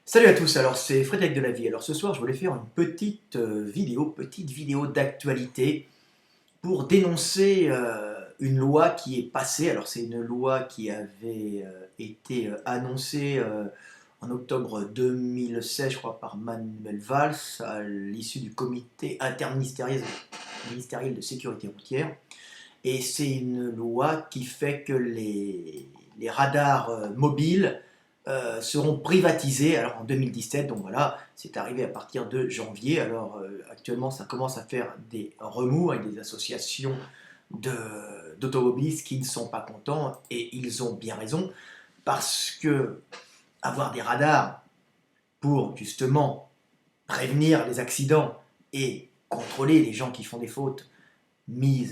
Salut à tous, alors c'est Frédéric de la Vie. Alors ce soir je voulais faire une petite vidéo d'actualité pour dénoncer une loi qui est passée. Alors c'est une loi qui avait été annoncée en octobre 2016 je crois par Manuel Valls à l'issue du comité interministériel de sécurité routière. Et c'est une loi qui fait que les radars mobiles seront privatisés alors en 2017, donc voilà, c'est arrivé à partir de janvier. Alors actuellement ça commence à faire des remous avec des associations d'automobilistes qui ne sont pas contents, et ils ont bien raison, parce que avoir des radars pour justement prévenir les accidents et contrôler les gens qui font des fautes, des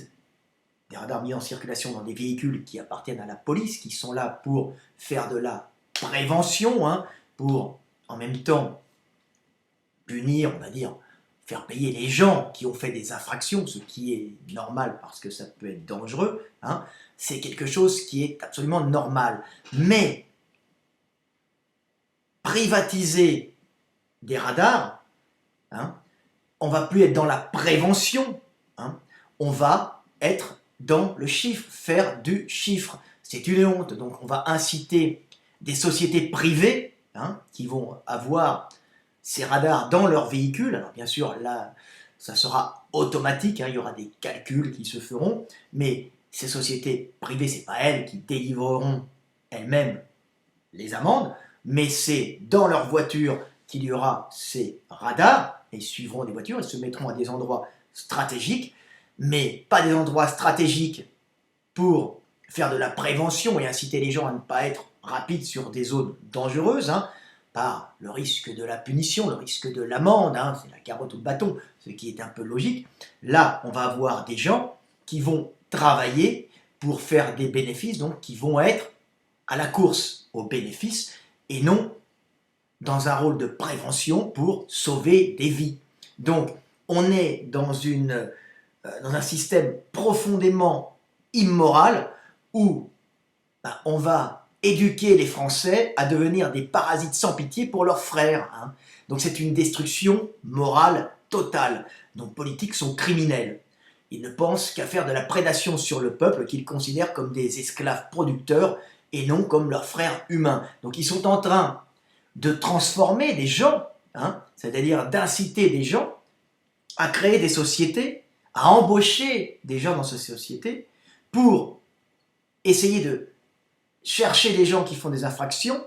radars mis en circulation dans des véhicules qui appartiennent à la police, qui sont là pour faire de la prévention, hein, pour en même temps punir, on va dire, faire payer les gens qui ont fait des infractions, ce qui est normal parce que ça peut être dangereux, hein, c'est quelque chose qui est absolument normal. Mais privatiser des radars, hein, on va plus être dans la prévention, hein, on va être dans le chiffre, faire du chiffre. C'est une honte. Donc on va inciter des sociétés privées, hein, qui vont avoir ces radars dans leurs véhicules. Alors bien sûr, là, ça sera automatique, hein, il y aura des calculs qui se feront, mais ces sociétés privées, ce n'est pas elles qui délivreront elles-mêmes les amendes, mais c'est dans leur voiture qu'il y aura ces radars, et ils suivront des voitures, ils se mettront à des endroits stratégiques, mais pas des endroits stratégiques pour faire de la prévention et inciter les gens à ne pas être rapides sur des zones dangereuses, hein, par le risque de la punition, le risque de l'amende, hein, c'est la carotte ou le bâton, ce qui est un peu logique. Là, on va avoir des gens qui vont travailler pour faire des bénéfices, donc qui vont être à la course aux bénéfices et non dans un rôle de prévention pour sauver des vies. Donc, on est dans un système profondément immoral où on va éduquer les Français à devenir des parasites sans pitié pour leurs frères, hein. Donc c'est une destruction morale totale. Nos politiques sont criminels. Ils ne pensent qu'à faire de la prédation sur le peuple qu'ils considèrent comme des esclaves producteurs et non comme leurs frères humains. Donc ils sont en train de transformer des gens, hein, c'est-à-dire d'inciter des gens à créer des sociétés, à embaucher des gens dans ces sociétés pour essayer de chercher des gens qui font des infractions,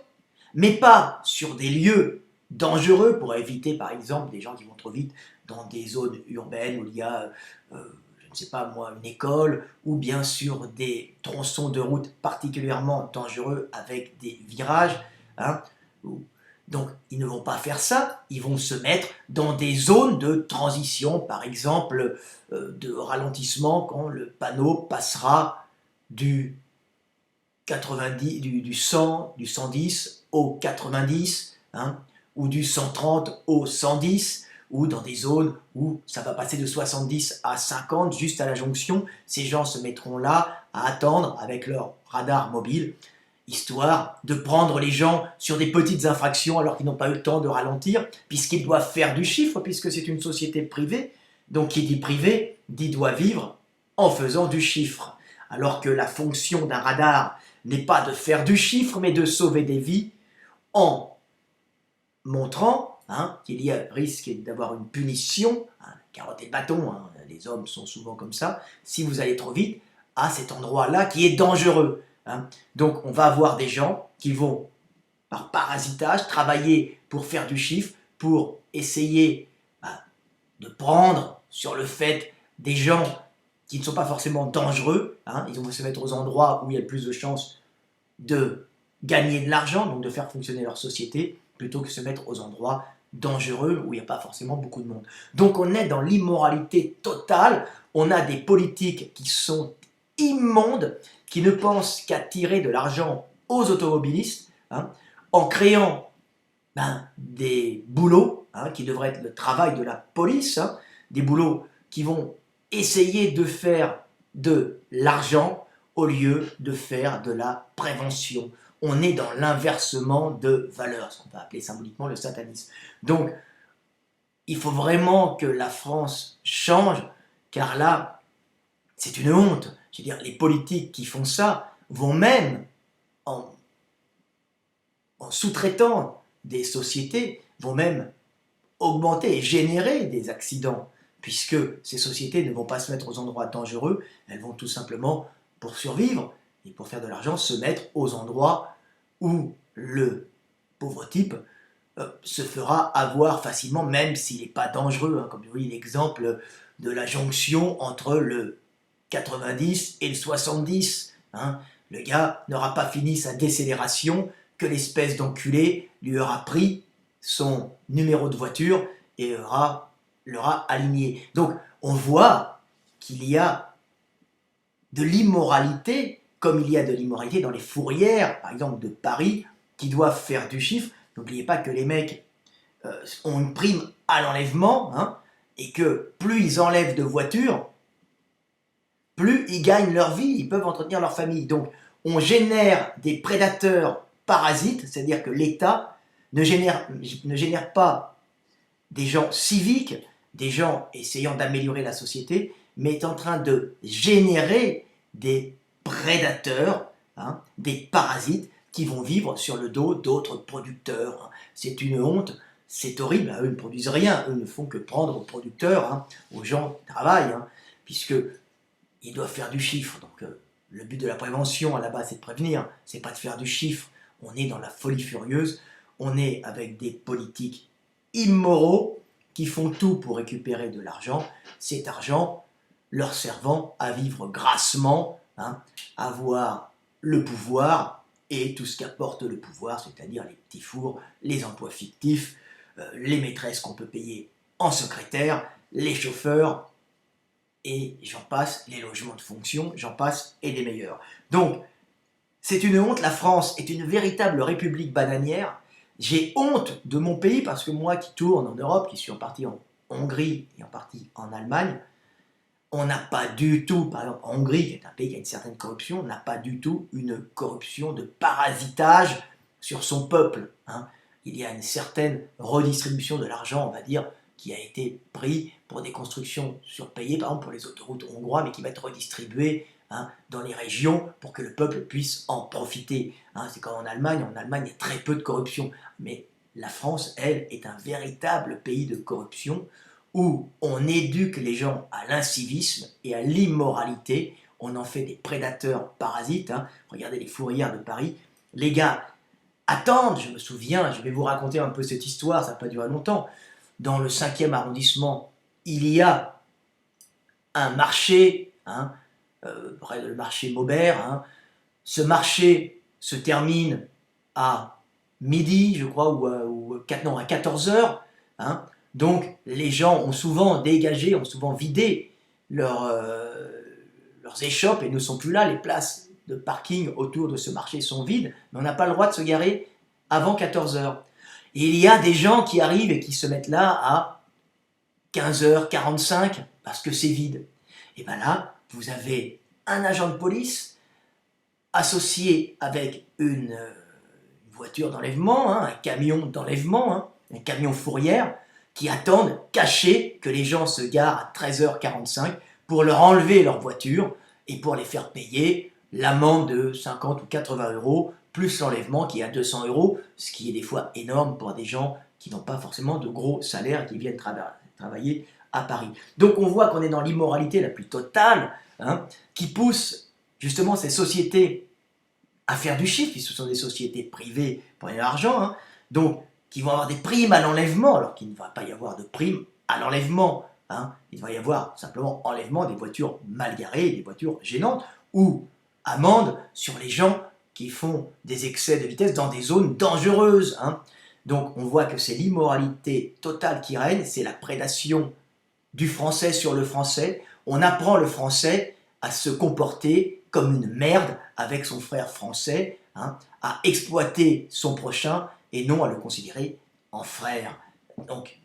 mais pas sur des lieux dangereux pour éviter par exemple des gens qui vont trop vite dans des zones urbaines où il y a, je ne sais pas moi, une école, ou bien sur des tronçons de route particulièrement dangereux avec des virages, hein. Donc ils ne vont pas faire ça, ils vont se mettre dans des zones de transition, par exemple de ralentissement quand le panneau passera du 90, du 100, du 110 au 90, hein, ou du 130 au 110, ou dans des zones où ça va passer de 70 à 50, juste à la jonction. Ces gens se mettront là à attendre avec leur radar mobile, histoire de prendre les gens sur des petites infractions alors qu'ils n'ont pas eu le temps de ralentir, puisqu'ils doivent faire du chiffre, puisque c'est une société privée. Donc qui dit privé, dit doit vivre en faisant du chiffre. Alors que la fonction d'un radar n'est pas de faire du chiffre, mais de sauver des vies en montrant, hein, qu'il y a risque d'avoir une punition, hein, carotte et bâton, hein, les hommes sont souvent comme ça, si vous allez trop vite à cet endroit-là qui est dangereux, hein. Donc on va avoir des gens qui vont, par parasitage, travailler pour faire du chiffre, pour essayer de prendre sur le fait des gens qui ne sont pas forcément dangereux, hein. Ils vont se mettre aux endroits où il y a le plus de chances de gagner de l'argent, donc de faire fonctionner leur société, plutôt que se mettre aux endroits dangereux où il n'y a pas forcément beaucoup de monde. Donc on est dans l'immoralité totale, on a des politiques qui sont immondes, qui ne pensent qu'à tirer de l'argent aux automobilistes, hein, en créant des boulots, hein, qui devraient être le travail de la police, hein, des boulots qui vont essayer de faire de l'argent au lieu de faire de la prévention. On est dans l'inversement de valeurs, ce qu'on va appeler symboliquement le satanisme. Donc, il faut vraiment que la France change, car là, c'est une honte. Je veux dire, les politiques qui font ça vont même, en, en sous-traitant des sociétés, vont même augmenter et générer des accidents, puisque ces sociétés ne vont pas se mettre aux endroits dangereux, elles vont tout simplement, pour survivre et pour faire de l'argent, se mettre aux endroits où le pauvre type se fera avoir facilement, même s'il n'est pas dangereux, hein, comme vous voyez l'exemple de la jonction entre le 90 et le 70. Hein. Le gars n'aura pas fini sa décélération que l'espèce d'enculé lui aura pris son numéro de voiture et l'aura aligné. Donc on voit qu'il y a de l'immoralité, comme il y a de l'immoralité dans les fourrières, par exemple de Paris, qui doivent faire du chiffre. N'oubliez pas que les mecs ont une prime à l'enlèvement, hein, et que plus ils enlèvent de voitures, plus ils gagnent leur vie, ils peuvent entretenir leur famille. Donc on génère des prédateurs parasites, c'est-à-dire que l'État ne génère pas des gens civiques, des gens essayant d'améliorer la société, mais est en train de générer des prédateurs, hein, des parasites qui vont vivre sur le dos d'autres producteurs. C'est une honte, c'est horrible, eux ne produisent rien, eux ne font que prendre aux producteurs, hein, aux gens qui travaillent, hein, puisqu'ils doivent faire du chiffre. Donc le but de la prévention à la base c'est de prévenir, c'est pas de faire du chiffre. On est dans la folie furieuse, on est avec des politiques immoraux qui font tout pour récupérer de l'argent, cet argent leur servant à vivre grassement, hein, à avoir le pouvoir et tout ce qu'apporte le pouvoir, c'est-à-dire les petits fours, les emplois fictifs, les maîtresses qu'on peut payer en secrétaire, les chauffeurs, et j'en passe, les logements de fonction, j'en passe, et des meilleurs. Donc, c'est une honte, la France est une véritable république bananière. J'ai honte de mon pays parce que moi qui tourne en Europe, qui suis en partie en Hongrie et en partie en Allemagne, on n'a pas du tout, par exemple en Hongrie, qui est un pays qui a une certaine corruption, on n'a pas du tout une corruption de parasitage sur son peuple. Hein. Il y a une certaine redistribution de l'argent, on va dire, qui a été pris pour des constructions surpayées, par exemple pour les autoroutes hongroises, mais qui va être redistribué, hein, dans les régions pour que le peuple puisse en profiter. Hein. C'est comme en Allemagne il y a très peu de corruption, mais la France, elle, est un véritable pays de corruption où on éduque les gens à l'incivisme et à l'immoralité, on en fait des prédateurs parasites. Hein. Regardez les fourrières de Paris, les gars attendent, je me souviens, je vais vous raconter un peu cette histoire, ça n'a pas duré longtemps. Dans le 5e arrondissement, il y a un marché, hein, près du marché Maubert. Hein. Ce marché se termine à midi, je crois, ou à 14 heures. Hein. Donc les gens ont souvent dégagé, ont souvent vidé leurs échoppes et ne sont plus là. Les places de parking autour de ce marché sont vides, mais on n'a pas le droit de se garer avant 14 heures. Et il y a des gens qui arrivent et qui se mettent là à 15h45 parce que c'est vide. Et bien là, vous avez un agent de police associé avec une voiture d'enlèvement, hein, un camion d'enlèvement, hein, un camion fourrière, qui attendent cachés que les gens se garent à 13h45 pour leur enlever leur voiture et pour les faire payer l'amende de 50 ou 80 euros, plus l'enlèvement qui est à 200 euros, ce qui est des fois énorme pour des gens qui n'ont pas forcément de gros salaires et qui viennent travailler à Paris. Donc on voit qu'on est dans l'immoralité la plus totale, hein, qui pousse justement ces sociétés à faire du chiffre, puisque ce sont des sociétés privées pour gagner de l'argent, hein, donc qui vont avoir des primes à l'enlèvement, alors qu'il ne va pas y avoir de primes à l'enlèvement. Hein. Il va y avoir simplement enlèvement des voitures mal garées, des voitures gênantes, ou amende sur les gens qui font des excès de vitesse dans des zones dangereuses. Hein. Donc on voit que c'est l'immoralité totale qui règne, c'est la prédation du français sur le français. On apprend le français à se comporter comme une merde avec son frère français, hein, à exploiter son prochain et non à le considérer en frère. Donc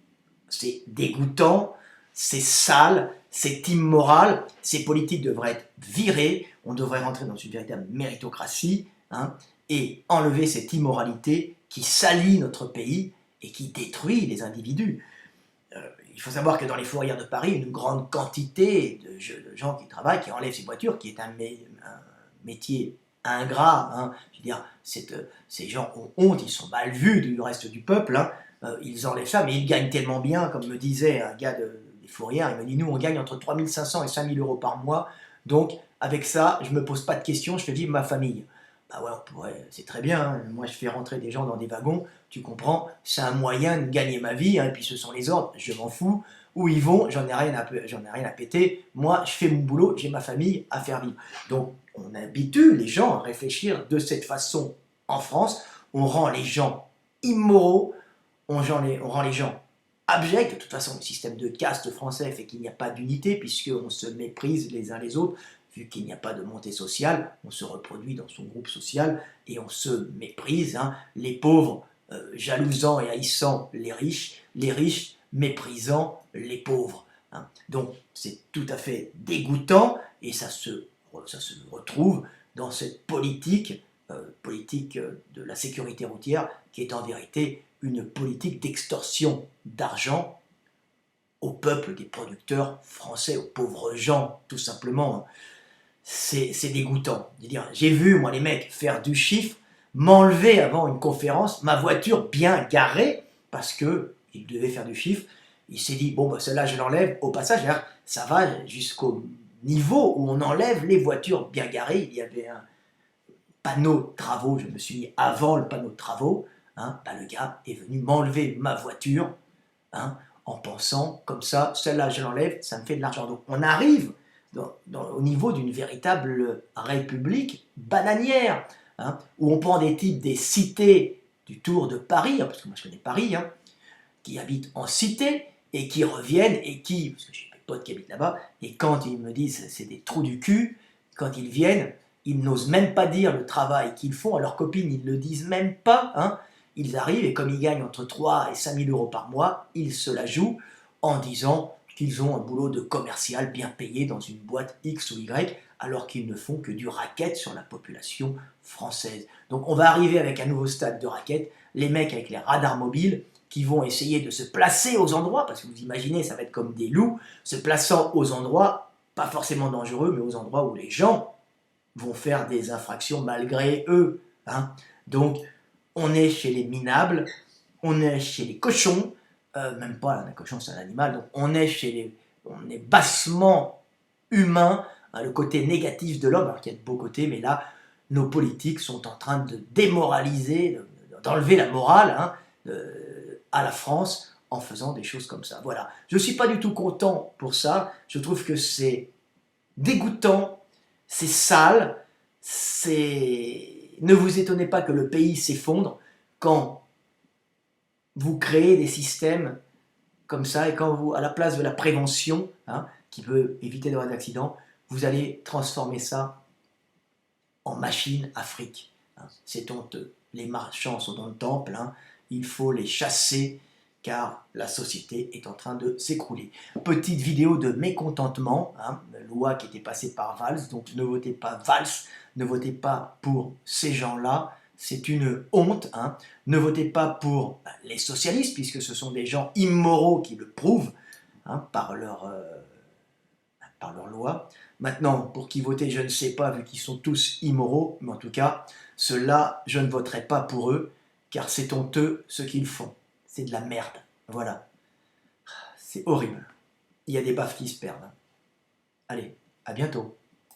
c'est dégoûtant, c'est sale, c'est immoral, ces politiques devraient être virées, on devrait rentrer dans une véritable méritocratie, hein, et enlever cette immoralité qui salit notre pays et qui détruit les individus. Il faut savoir que dans les fourrières de Paris, une grande quantité de gens qui travaillent, qui enlèvent ces voitures, qui est un métier ingrat, hein. Je veux dire, ces gens ont honte, ils sont mal vus du reste du peuple, hein. Ils enlèvent ça, mais ils gagnent tellement bien, comme me disait un gars des fourrières, il me dit, nous on gagne entre 3500 et 5000 euros par mois, donc avec ça, je ne me pose pas de questions, je fais vivre ma famille. Bah ouais, c'est très bien, hein. Moi je fais rentrer des gens dans des wagons, tu comprends, c'est un moyen de gagner ma vie, hein, et puis ce sont les ordres, je m'en fous, où ils vont, j'en ai rien à péter, moi je fais mon boulot, j'ai ma famille à faire vivre. Donc on habitue les gens à réfléchir de cette façon en France, on rend les gens immoraux, on rend les gens abjects. De toute façon, le système de caste français fait qu'il n'y a pas d'unité, puisqu'on se méprise les uns les autres, vu qu'il n'y a pas de montée sociale, on se reproduit dans son groupe social, et on se méprise, hein. Les pauvres jalousant et haïssant les riches méprisant les pauvres, hein. Donc c'est tout à fait dégoûtant, et ça se retrouve dans cette politique de la sécurité routière, qui est en vérité une politique d'extorsion d'argent au peuple des producteurs français, aux pauvres gens, tout simplement. C'est dégoûtant. J'ai vu, moi, les mecs faire du chiffre, m'enlever avant une conférence, ma voiture bien garée, parce qu'il devait faire du chiffre. Il s'est dit, bon, bah, celle-là, je l'enlève. Au passage, ça va jusqu'au niveau où on enlève les voitures bien garées. Il y avait un panneau de travaux, je me suis mis avant le panneau de travaux, hein. Bah, le gars est venu m'enlever ma voiture, hein, en pensant, comme ça, celle-là je l'enlève, ça me fait de l'argent. Donc on arrive au niveau d'une véritable république bananière, hein, où on prend des types des cités du Tour de Paris, hein, parce que moi je connais Paris, hein, qui habitent en cité, et qui reviennent, et qui, parce que j'ai des potes qui habitent là-bas, et quand ils me disent c'est des trous du cul, quand ils viennent, ils n'osent même pas dire le travail qu'ils font à leurs copines, ils ne le disent même pas, hein. Ils arrivent, et comme ils gagnent entre 3 et 5 000 euros par mois, ils se la jouent en disant qu'ils ont un boulot de commercial bien payé dans une boîte X ou Y, alors qu'ils ne font que du racket sur la population française. Donc on va arriver avec un nouveau stade de racket, les mecs avec les radars mobiles, qui vont essayer de se placer aux endroits, parce que vous imaginez, ça va être comme des loups, se plaçant aux endroits, pas forcément dangereux, mais aux endroits où les gens vont faire des infractions malgré eux, hein. Donc, on est chez les minables, on est chez les cochons, même pas, un cochon c'est un animal, donc on est bassement humain, hein, le côté négatif de l'homme, alors qu'il y a de beaux côtés, mais là, nos politiques sont en train de démoraliser, d'enlever la morale, hein, à la France, en faisant des choses comme ça. Voilà, je ne suis pas du tout content pour ça, je trouve que c'est dégoûtant, c'est sale, ne vous étonnez pas que le pays s'effondre quand vous créez des systèmes comme ça, et quand vous, à la place de la prévention, hein, qui peut éviter d'avoir des accidents, vous allez transformer ça en machine à fric, hein. C'est honteux. Les marchands sont dans le temple, hein. Il faut les chasser, car la société est en train de s'écrouler. Petite vidéo de mécontentement, hein, loi qui était passée par Valls, donc ne votez pas Valls, ne votez pas pour ces gens-là, c'est une honte, hein. Ne votez pas pour les socialistes, puisque ce sont des gens immoraux qui le prouvent, hein, par leur loi. Maintenant, pour qui voter, je ne sais pas, vu qu'ils sont tous immoraux, mais en tout cas, ceux-là, je ne voterai pas pour eux, car c'est honteux ce qu'ils font. C'est de la merde. Voilà. C'est horrible. Il y a des baffes qui se perdent. Allez, à bientôt.